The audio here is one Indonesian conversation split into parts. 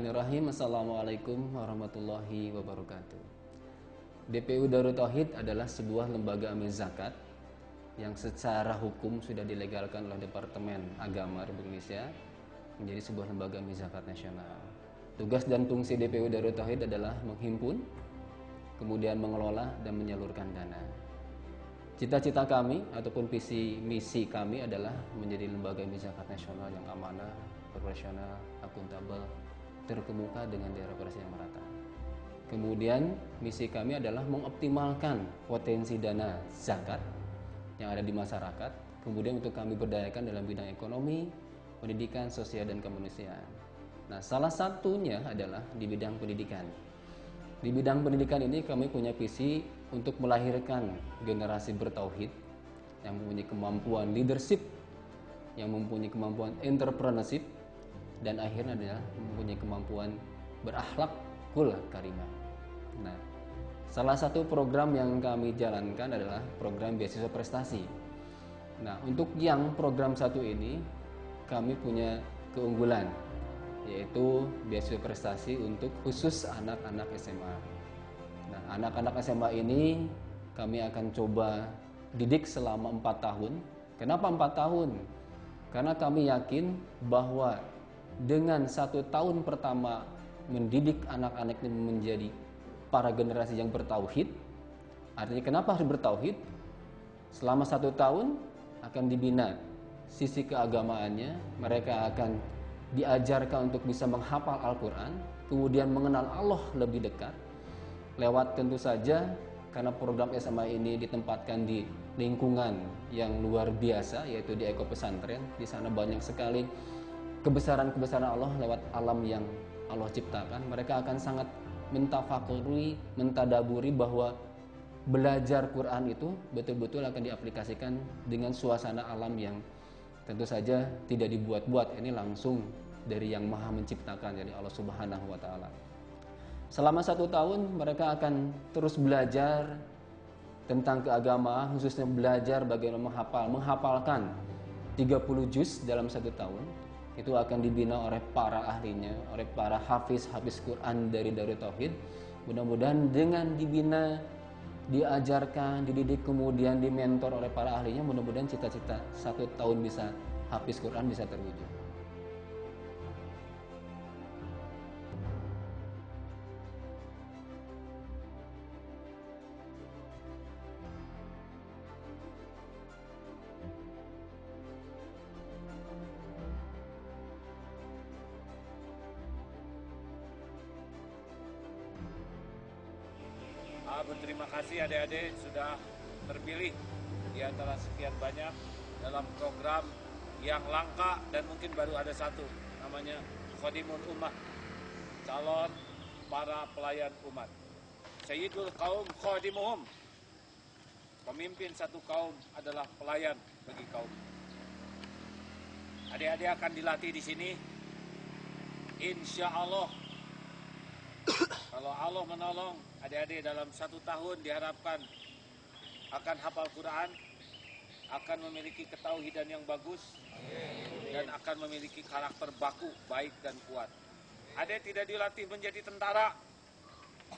Bismillahirrahmanirrahim. Assalamualaikum warahmatullahi wabarakatuh. DPU Darut Tauhid adalah sebuah lembaga amil zakat yang secara hukum sudah dilegalkan oleh Departemen Agama Republik Indonesia menjadi sebuah lembaga amil zakat nasional. Tugas dan fungsi DPU Darut Tauhid adalah menghimpun, kemudian mengelola dan menyalurkan dana. Cita-cita kami ataupun visi misi kami adalah menjadi lembaga amil zakat nasional yang amanah, profesional, akuntabel, terkemuka dengan daerah operasi yang merata. Kemudian misi kami adalah mengoptimalkan potensi dana zakat yang ada di masyarakat, kemudian untuk kami berdayakan dalam bidang ekonomi, pendidikan, sosial, dan kemanusiaan. Nah, salah satunya adalah di bidang pendidikan. Di bidang pendidikan ini kami punya visi untuk melahirkan generasi bertauhid yang mempunyai kemampuan leadership, yang mempunyai kemampuan entrepreneurship, dan akhirnya adalah mempunyai kemampuan berakhlakul karimah. Nah, salah satu program yang kami jalankan adalah program beasiswa prestasi. Nah, untuk yang program satu ini kami punya keunggulan, yaitu beasiswa prestasi untuk khusus anak-anak SMA. Nah, anak-anak SMA ini kami akan coba didik selama 4 tahun. Kenapa 4 tahun? Karena kami yakin bahwa dengan 1 tahun pertama mendidik anak-anak ini menjadi para generasi yang bertauhid. Artinya kenapa harus bertauhid? Selama 1 tahun akan dibina sisi keagamaannya. Mereka akan diajarkan untuk bisa menghafal Al-Quran, kemudian mengenal Allah lebih dekat. Lewat tentu saja karena program SMA ini ditempatkan di lingkungan yang luar biasa, yaitu di Eko Pesantren. Di sana banyak sekali kebesaran-kebesaran Allah lewat alam yang Allah ciptakan. Mereka akan sangat mentafakuri, mentadaburi bahwa belajar Quran itu betul-betul akan diaplikasikan dengan suasana alam yang tentu saja tidak dibuat-buat. Ini langsung dari yang Maha Menciptakan, dari Allah Subhanahu wa Ta'ala. Selama 1 tahun mereka akan terus belajar tentang keagamaan, khususnya belajar bagaimana menghafalkan 30 juz dalam 1 tahun. Itu akan dibina oleh para ahlinya, oleh para hafiz Quran dari Darut Tauhid. Mudah-mudahan dengan dibina, diajarkan, dididik, kemudian dimentor oleh para ahlinya, mudah-mudahan cita-cita 1 tahun bisa hafiz Quran bisa terwujud. Berterima kasih adik-adik sudah terpilih di antara sekian banyak dalam program yang langka dan mungkin baru ada satu, namanya Khadimun Ummah, calon para pelayan umat. Sayyidul kaum khadimuhum, pemimpin satu kaum adalah pelayan bagi kaum. Adik-adik akan dilatih di sini, insya Allah. Kalau Allah menolong, adik-adik dalam 1 tahun diharapkan akan hafal Quran, akan memiliki ketauhidan yang bagus, dan akan memiliki karakter baku, baik dan kuat. Adik tidak dilatih menjadi tentara,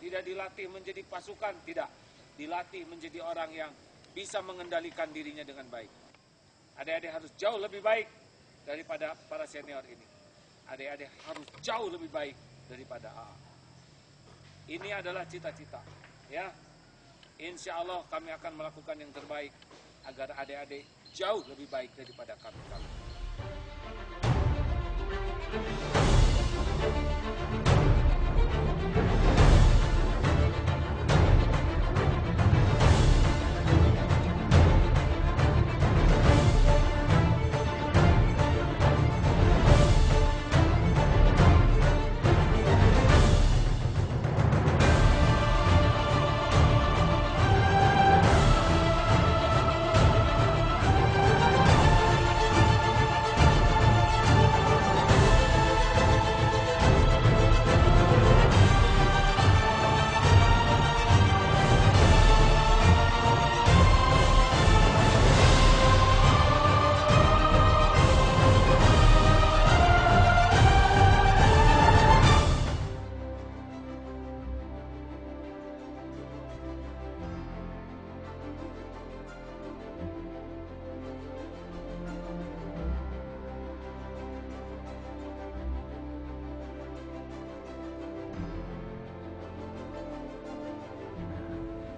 tidak dilatih menjadi pasukan, tidak. Dilatih menjadi orang yang bisa mengendalikan dirinya dengan baik. Adik-adik harus jauh lebih baik daripada para senior ini. Adik-adik harus jauh lebih baik daripada AA. Ini adalah cita-cita, ya. Insya Allah kami akan melakukan yang terbaik agar adik-adik jauh lebih baik daripada kami.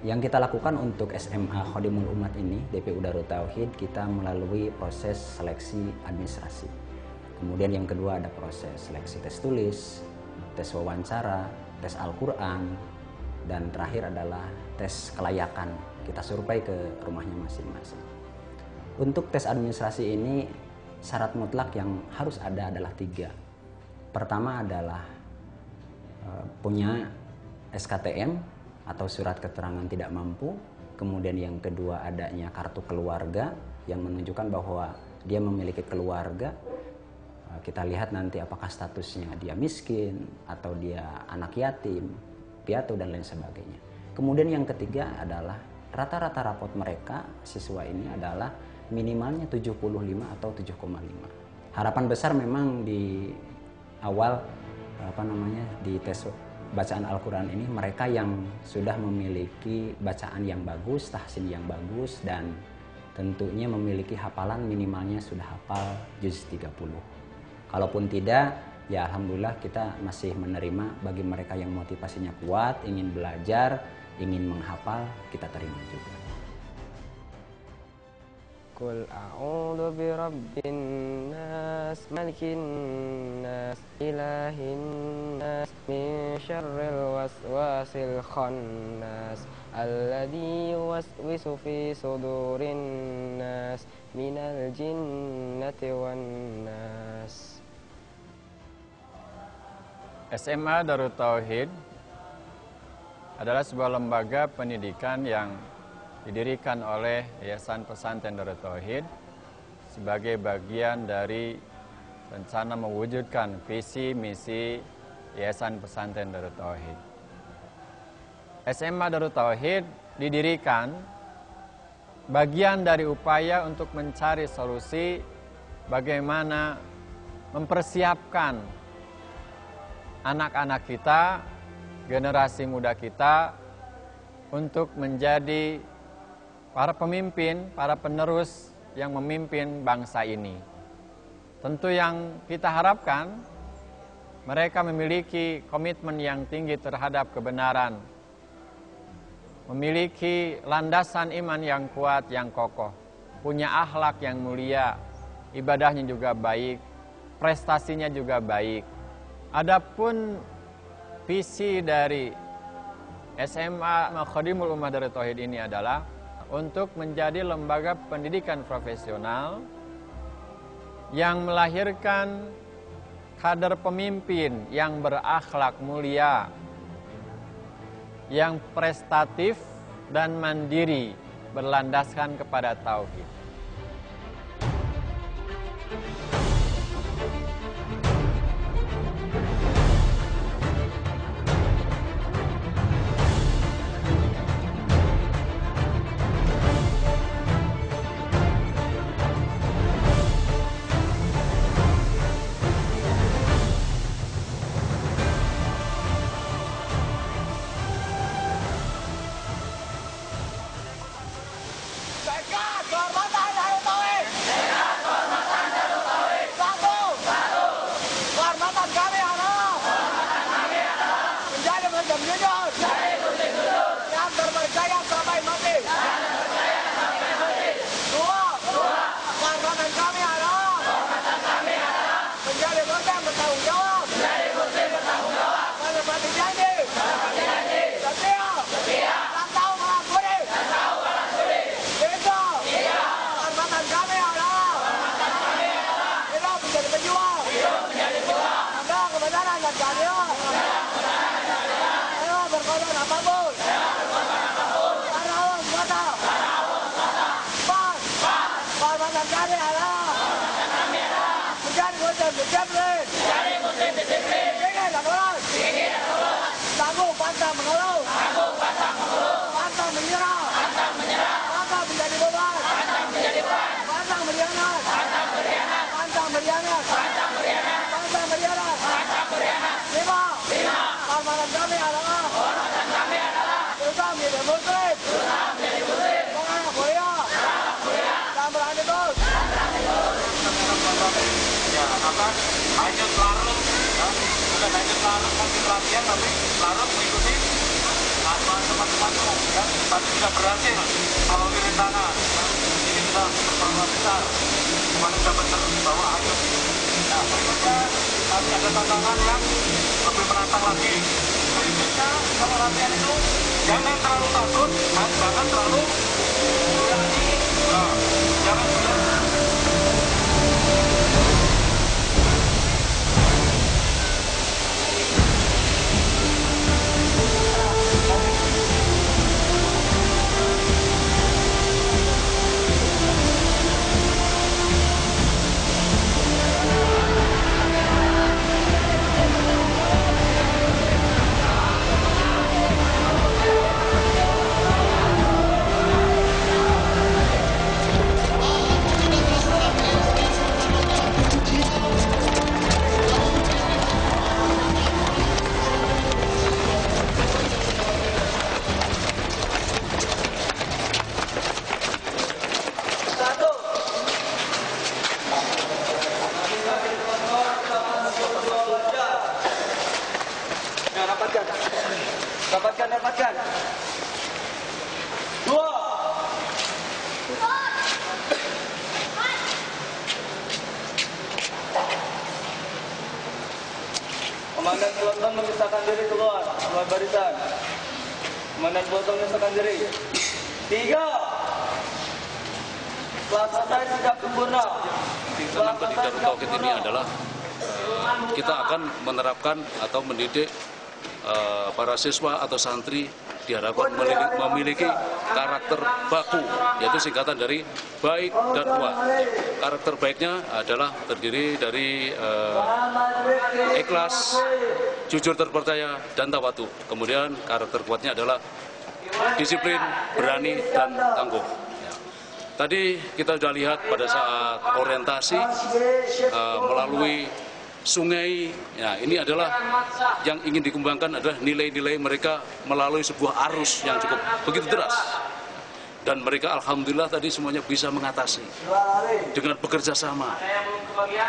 Yang kita lakukan untuk SMA Khodimul Umat ini, DPU Darut Tauhid, kita melalui proses seleksi administrasi. Kemudian yang kedua ada proses seleksi tes tulis, tes wawancara, tes Al-Quran, dan terakhir adalah tes kelayakan. Kita survei ke rumahnya masing-masing. Untuk tes administrasi ini, syarat mutlak yang harus ada adalah 3. Pertama adalah punya SKTM atau surat keterangan tidak mampu. Kemudian yang kedua adanya kartu keluarga yang menunjukkan bahwa dia memiliki keluarga. Kita lihat nanti apakah statusnya dia miskin atau dia anak yatim, piatu dan lain sebagainya. Kemudian yang ketiga adalah rata-rata rapot mereka siswa ini adalah minimalnya 75 atau 7,5. Harapan besar memang di awal di tes bacaan Al-Quran ini mereka yang sudah memiliki bacaan yang bagus, tahsin yang bagus, dan tentunya memiliki hafalan minimalnya sudah hafal juz 30. Kalaupun tidak, ya alhamdulillah kita masih menerima bagi mereka yang motivasinya kuat, ingin belajar, ingin menghafal, kita terima juga. Qul a'udzu birabbin nas, malikin nas, ilahin nas, min syarril waswasil khannas, alladzi yuwaswisu fi sudurin nas, minal jinnati wan nas. SMA Darut Tauhid adalah sebuah lembaga pendidikan yang didirikan oleh Yayasan Pesantren Darut Tauhid sebagai bagian dari rencana mewujudkan visi misi Yayasan Pesantren Darut Tauhid. SMA Darut Tauhid didirikan bagian dari upaya untuk mencari solusi bagaimana mempersiapkan anak-anak kita, generasi muda kita untuk menjadi para pemimpin, para penerus yang memimpin bangsa ini. Tentu yang kita harapkan, mereka memiliki komitmen yang tinggi terhadap kebenaran, memiliki landasan iman yang kuat, yang kokoh, punya akhlak yang mulia, ibadahnya juga baik, prestasinya juga baik. Adapun visi dari SMA Khodimul Ummah Darut Tauhid ini adalah untuk menjadi lembaga pendidikan profesional yang melahirkan kader pemimpin yang berakhlak mulia, yang prestatif dan mandiri, berlandaskan kepada tauhid. Hanya larut, bukan hanya larut sambil latihan, tapi larut mengikuti apa teman-temanku yang tadi sudah berhasil melalui rintangan. Ini sudah berperan besar. Kemarin dapat terbawa air. Nah, berikutnya masih ada tantangan yang lebih menantang lagi. Berikutnya kalau latihan itu jangan terlalu takut, jangan terlalu berani. Nah, jangan berani. Dapatkan. 2. Komandan Peloton memisahkan diri keluar barisan. Komandan Peloton memisahkan diri. 3. Setelah selesai sikap sempurna. Tantangan pendidikan Tauhid ini adalah kita akan menerapkan atau mendidik para siswa atau santri diharapkan memiliki karakter baku, yaitu singkatan dari baik dan kuat. Karakter baiknya adalah terdiri dari ikhlas, jujur terpercaya, dan tawadu. Kemudian karakter kuatnya adalah disiplin, berani, dan tangguh. Tadi kita sudah lihat pada saat orientasi melalui sungai, ya ini adalah yang ingin dikembangkan adalah nilai-nilai mereka melalui sebuah arus yang cukup begitu deras. Dan mereka alhamdulillah tadi semuanya bisa mengatasi dengan bekerja sama.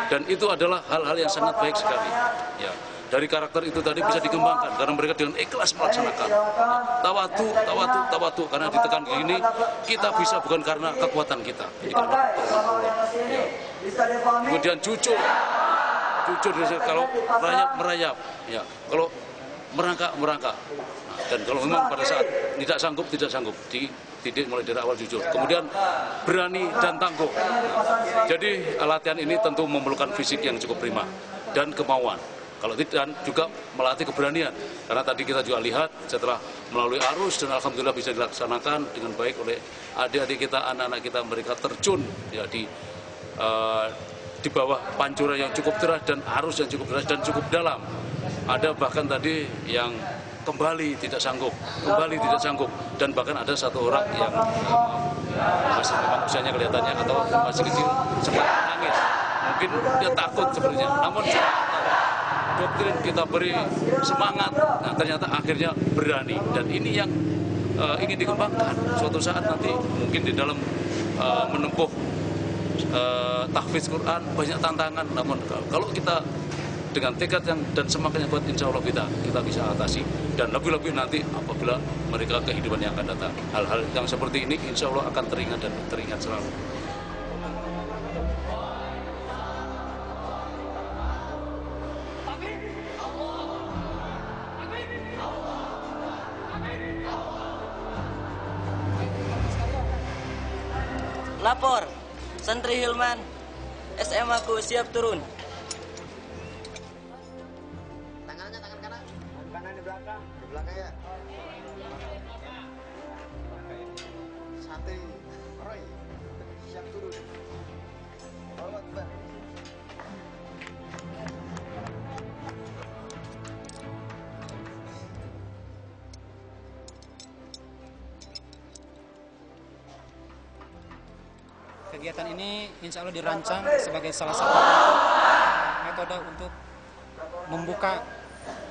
Dan itu adalah hal-hal yang sangat baik sekali. Ya, dari karakter itu tadi bisa dikembangkan karena mereka dengan ikhlas melaksanakan. Tawadu, karena ditekan gini kita bisa bukan karena kekuatan kita. Jadi karena ya. Kemudian jujur kalau merayap, ya kalau merangkak. Nah, dan kalau memang pada saat tidak sanggup dididik mulai dari awal jujur. Kemudian berani dan tangguh. Nah, jadi latihan ini tentu memerlukan fisik yang cukup prima dan kemauan. Kalau tidak juga melatih keberanian. Karena tadi kita juga lihat setelah melalui arus dan alhamdulillah bisa dilaksanakan dengan baik oleh adik-adik kita, anak-anak kita, mereka terjun ya di bawah pancuran yang cukup deras dan arus yang cukup deras dan cukup dalam. Ada bahkan tadi yang kembali tidak sanggup, dan bahkan ada satu orang yang masih memang usianya kelihatannya atau masih kecil sempat menangis. Mungkin dia takut sebenarnya, namun doktrin kita beri semangat, nah ternyata akhirnya berani, dan ini yang ingin dikembangkan. Suatu saat nanti mungkin di dalam menempuh tahfiz Quran banyak tantangan, namun kalau kita dengan tekad dan semangat yang kuat, insya Allah kita bisa atasi, dan lebih-lebih nanti apabila mereka kehidupan yang akan datang, hal-hal yang seperti ini insya Allah akan teringat dan teringat selalu. Lapor, Santri Hilman, SMA ku siap turun. Tangannya tangan kanan. Kanan di belakang ya. Santri Roy siap turun. Allahu Akbar. Kegiatan ini insya Allah dirancang sebagai salah satu metode untuk membuka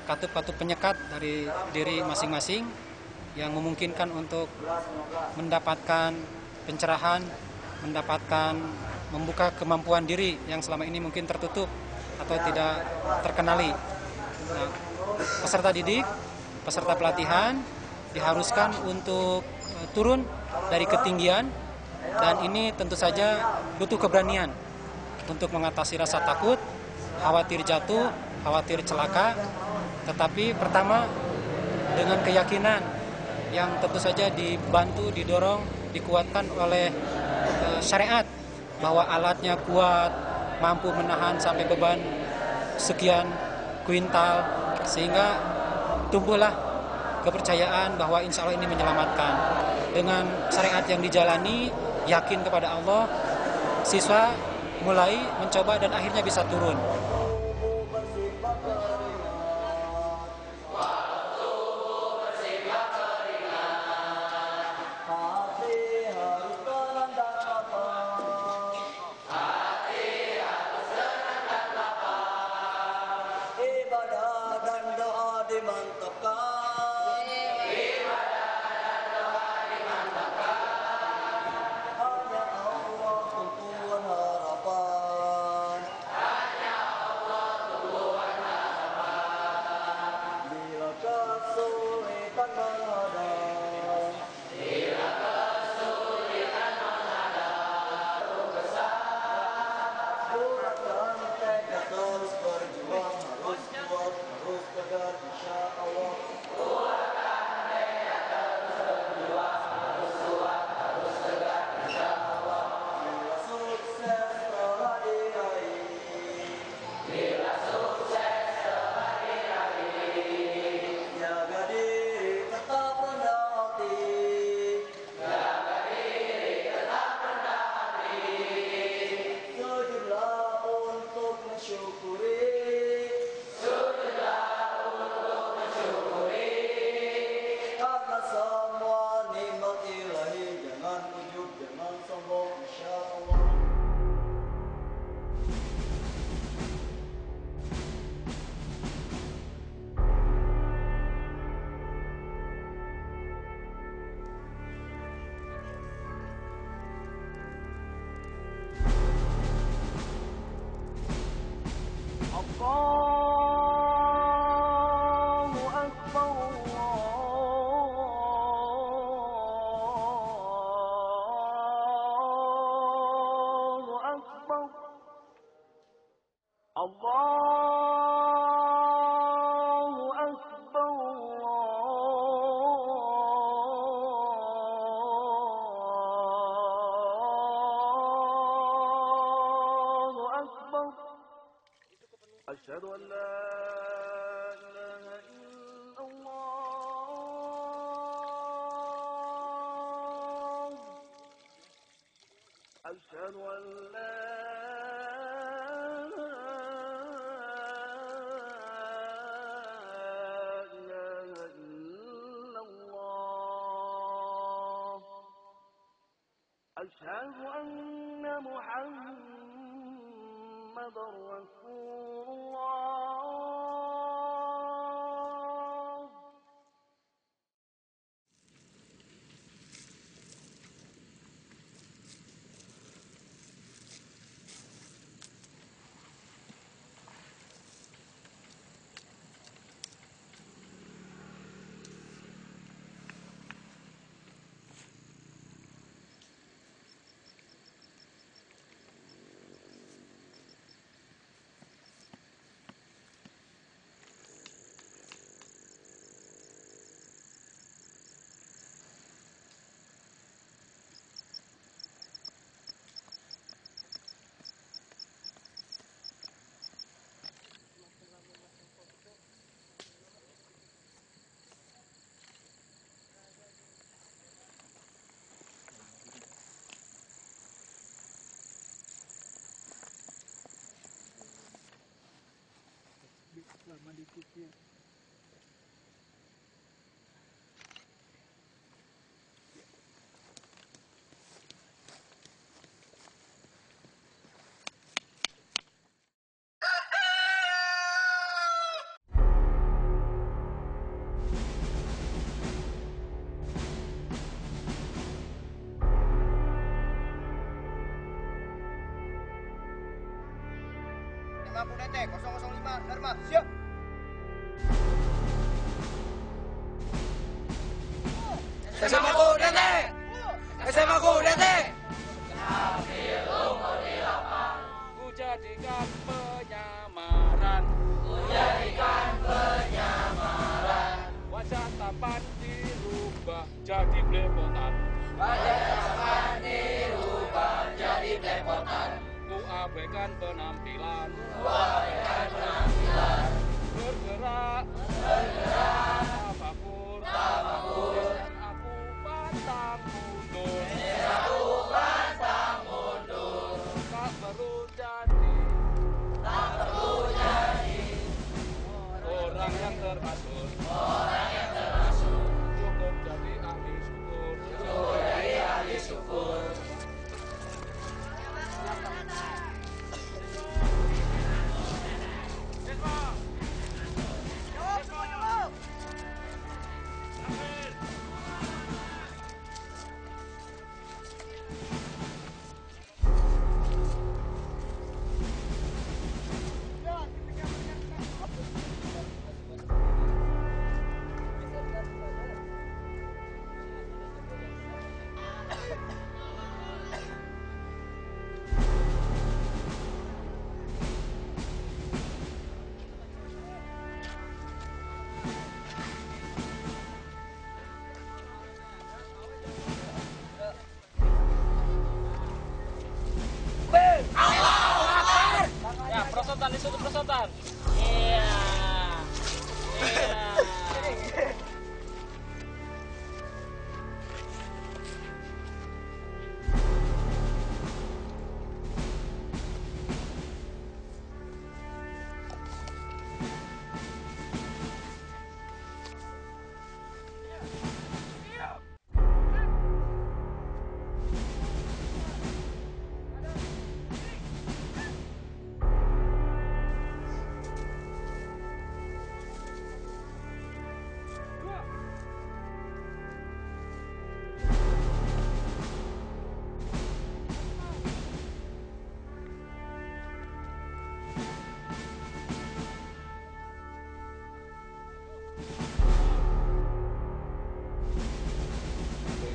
katup-katup penyekat dari diri masing-masing yang memungkinkan untuk mendapatkan pencerahan, membuka kemampuan diri yang selama ini mungkin tertutup atau tidak terkenali. Nah, peserta didik, peserta pelatihan diharuskan untuk turun dari ketinggian, dan ini tentu saja butuh keberanian untuk mengatasi rasa takut, khawatir jatuh, khawatir celaka. Tetapi pertama dengan keyakinan yang tentu saja dibantu, didorong, dikuatkan oleh syariat bahwa alatnya kuat, mampu menahan sampai beban sekian kuintal, sehingga tumbuhlah kepercayaan bahwa insya Allah ini menyelamatkan. Dengan syariat yang dijalani, yakin kepada Allah, siswa mulai mencoba dan akhirnya bisa turun. أشهد أن لا إله إلا الله أشهد أن لا إله إلا الله أشهد أن محمد رسول الله lama dikitnya. Lampu netek 005 Dharma siap. SMA ku Dete. SMA ku Dete. Ku jadikan penyamaran. Wajah tampan dirubah jadi belepotan. Ku abaikan penampilan. Bergerak. Tafakur. Dan aku pantang mundur. Tak perlu jadi. Orang yang teratur. Cukup jadi ahli syukur. Ya, perosotan di situ perosotan. Iya.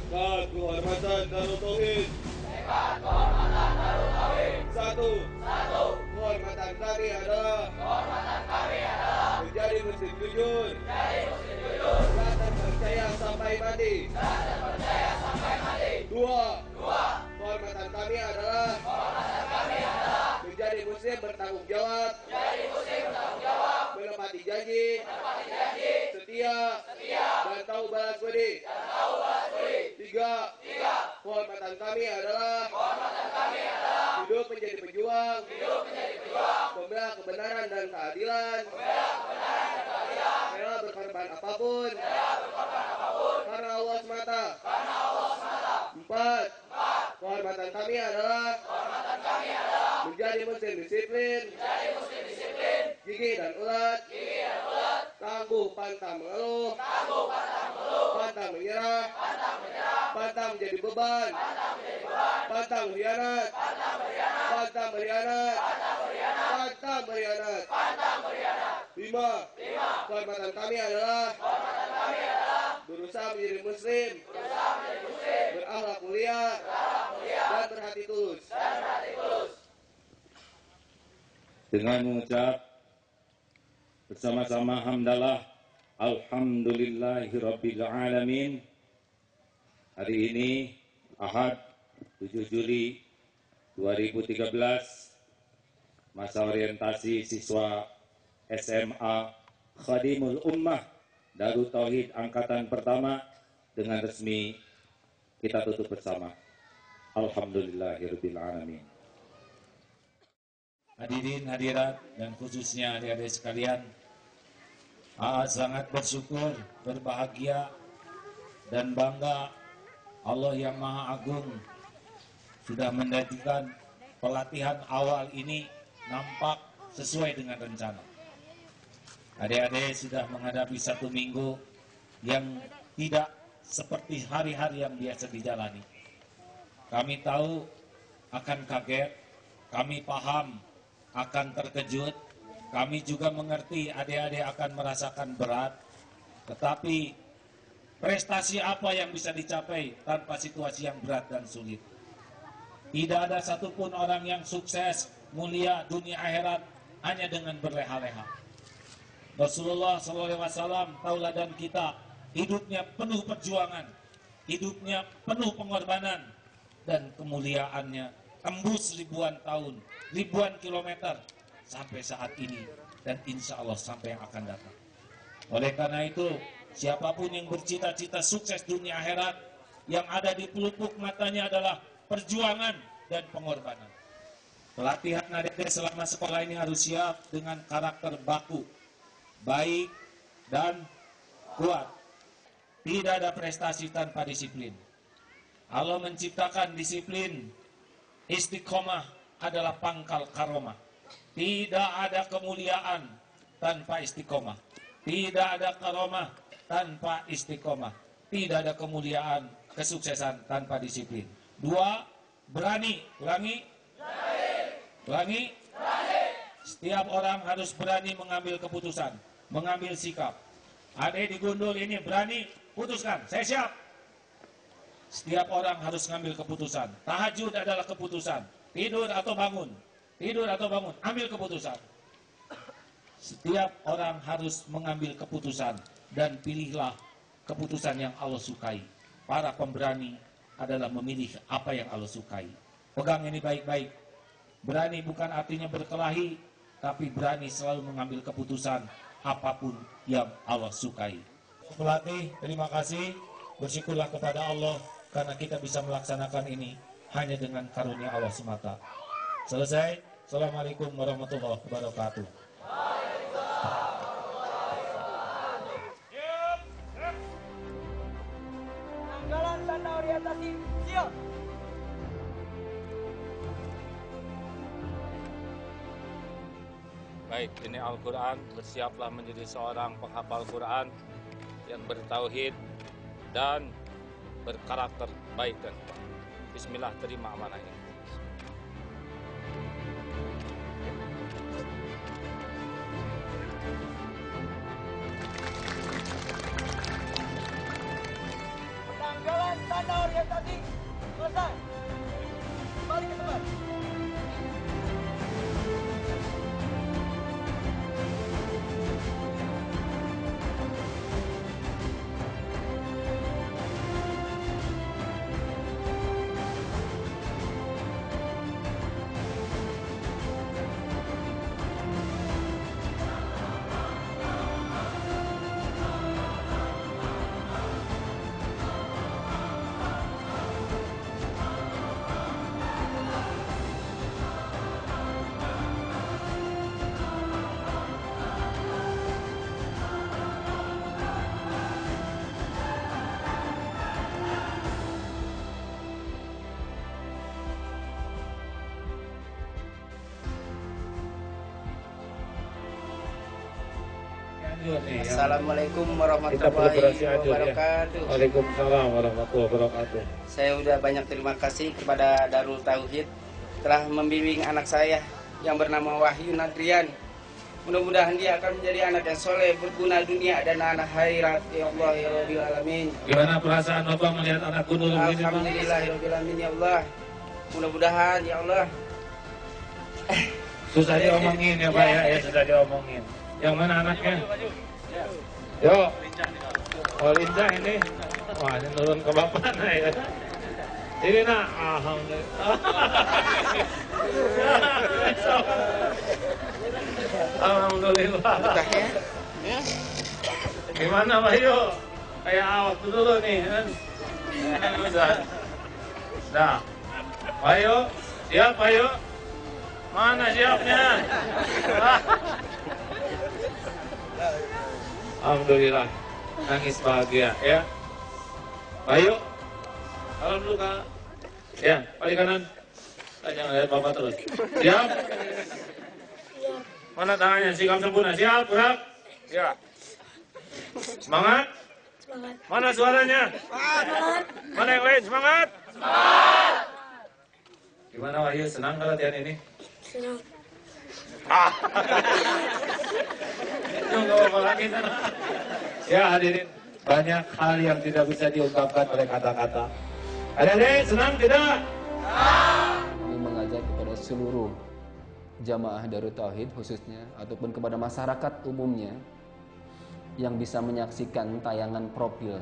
Dekat kehormatan Darut Tauhid. Satu. Kehormatan kami adalah menjadi muslim jujur. Dan percaya sampai mati. Dua. Kehormatan kami adalah menjadi muslim bertanggung jawab. Menepati janji. Setia. Dan tahu balas budi. Tiga. Kehormatan kami adalah hidup menjadi pejuang, pembela kebenaran dan keadilan, rela berkorban apapun, karena Allah semata. Empat. Kehormatan kami adalah menjadi muslim disiplin, gigih dan ulet, tangguh pantang mengeluh, pantang menyerah, pantang menjadi beban, pantang berkhianat, pantang berkhianat. Lima. Kehormatan kami adalah berusaha menjadi muslim, berakhlak mulia, dan berhati tulus. Dengan mengucap bersama-sama hamdalah alhamdulillahirabbil alamin. Hari ini Ahad 7 Juli 2013, masa orientasi siswa SMA Khadimul Ummah Darut Tauhid angkatan pertama dengan resmi kita tutup bersama. Alhamdulillahirabbil alamin. Hadirin hadirat dan khususnya adik-adik sekalian, sangat bersyukur, berbahagia dan bangga Allah yang Maha Agung sudah menjadikan pelatihan awal ini nampak sesuai dengan rencana. Adik-adik sudah menghadapi 1 minggu yang tidak seperti hari-hari yang biasa dijalani. Kami tahu akan kaget, kami paham akan terkejut, kami juga mengerti adik-adik akan merasakan berat, tetapi prestasi apa yang bisa dicapai tanpa situasi yang berat dan sulit. Tidak ada satupun orang yang sukses, mulia dunia akhirat hanya dengan berleha-leha. Rasulullah SAW tauladan kita, hidupnya penuh perjuangan, hidupnya penuh pengorbanan, dan kemuliaannya tembus ribuan tahun, ribuan kilometer sampai saat ini, dan insya Allah sampai yang akan datang. Oleh karena itu, siapapun yang bercita-cita sukses dunia akhirat, yang ada di pelupuk matanya adalah perjuangan dan pengorbanan. Pelatihan adik-adik selama sekolah ini harus siap dengan karakter baku, baik dan kuat. Tidak ada prestasi tanpa disiplin. Allah menciptakan disiplin. Istiqomah adalah pangkal karomah. Tidak ada kemuliaan tanpa istiqomah. Tidak ada karomah tanpa istiqomah. Tidak ada kemuliaan, kesuksesan tanpa disiplin. 2, berani. Ulangi. Ulangi. Setiap orang harus berani mengambil keputusan, mengambil sikap. Adik di Gundul ini berani, putuskan, saya siap. Setiap orang harus mengambil keputusan. Tahajud adalah keputusan. Tidur atau bangun. Tidur atau bangun, ambil keputusan. Setiap orang harus mengambil keputusan. Dan pilihlah keputusan yang Allah sukai. Para pemberani adalah memilih apa yang Allah sukai. Pegang ini baik-baik. Berani bukan artinya berkelahi, tapi berani selalu mengambil keputusan apapun yang Allah sukai. Pelatih, terima kasih. Bersyukurlah kepada Allah karena kita bisa melaksanakan ini hanya dengan karunia Allah semata. Selesai. Assalamualaikum warahmatullahi wabarakatuh. Jalan tanda orientasi, siap. Baik, ini Al-Quran. Bersiaplah menjadi seorang penghafal Quran yang bertauhid dan berkarakter baik dan kuat. Bismillah, terima amanah ini. Penanggalan tanda orientasi, selesai. Kembali ke tempat. Assalamualaikum warahmatullahi wabarakatuh. Waalaikumsalam warahmatullahi wabarakatuh. Saya udah banyak terima kasih kepada Darul Tauhid telah membimbing anak saya yang bernama Wahyu Nadrian. Mudah-mudahan dia akan menjadi anak yang soleh, berguna dunia dan anak akhirat. Ya Allah ya Rabbil Alamin. Gimana perasaan Bapak melihat anak Gundul begini, Pak? Alhamdulillah ya Rabbil Alamin ya Allah. Mudah-mudahan ya Allah. Susah diomongin ya Pak ya, sudah diomongin. Yang mana anaknya? Yuk. Oh lincah ini. Wah ini turun ke bapak nah ya. Ini nak. Alhamdulillah. Alhamdulillah. Gimana Pak Yuk? Kayak awak dulu nih kan. Bisa. Nah. Pak Yuk. Siap Pak Yuk? Mana siapnya? Alhamdulillah, nangis bahagia ya. Ayo, salam dulu Kak. Ya, paling kanan. Jangan lihat Bapak terus. Siap? Mana tangannya? Sikap sempurna. Siap, gerak. Ya. Semangat? Semangat. Mana suaranya? Semangat. Mana yang lain? Semangat? Semangat. Gimana Wahyu? Senang kalau latihan ini? Senang. Nggak apa lagi sana. Ya hadirin, banyak hal yang tidak bisa diungkapkan oleh kata-kata. Adik-adik senang tidak? Kami mengajak kepada seluruh jamaah Darut Tauhid khususnya ataupun kepada masyarakat umumnya yang bisa menyaksikan tayangan profil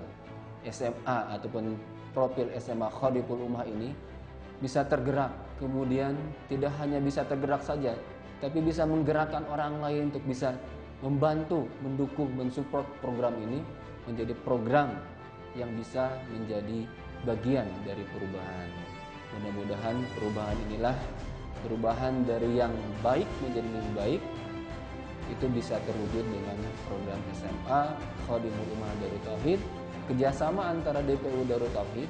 SMA ataupun profil SMA Khadiful Ummah ini bisa tergerak, kemudian tidak hanya bisa tergerak saja, tapi bisa menggerakkan orang lain untuk bisa membantu, mendukung, mensupport program ini menjadi program yang bisa menjadi bagian dari perubahan. Mudah-mudahan perubahan inilah perubahan dari yang baik menjadi lebih baik, itu bisa terwujud dengan program SMA Khadiful Ummah Darut Tauhid, kerjasama antara DPU Darut Tauhid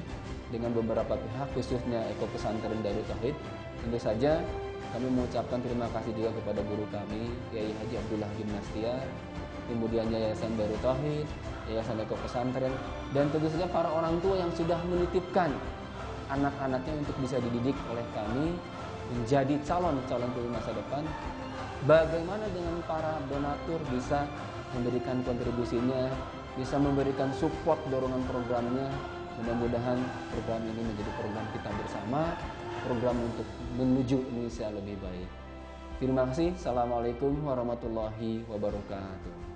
dengan beberapa pihak khususnya Eko Pesantren Darut Tauhid. Tentu saja kami mengucapkan terima kasih juga kepada guru kami Kiai Haji Abdullah bin Nastia, kemudian Yayasan Darut Tauhid, Yayasan Eko Pesantren, dan tentu saja para orang tua yang sudah menitipkan anak-anaknya untuk bisa dididik oleh kami menjadi calon-calon pemimpin masa depan. Bagaimana dengan para donatur bisa memberikan kontribusinya, bisa memberikan support dorongan programnya. Mudah-mudahan program ini menjadi program kita bersama, program untuk menuju Indonesia lebih baik. Terima kasih. Assalamualaikum warahmatullahi wabarakatuh.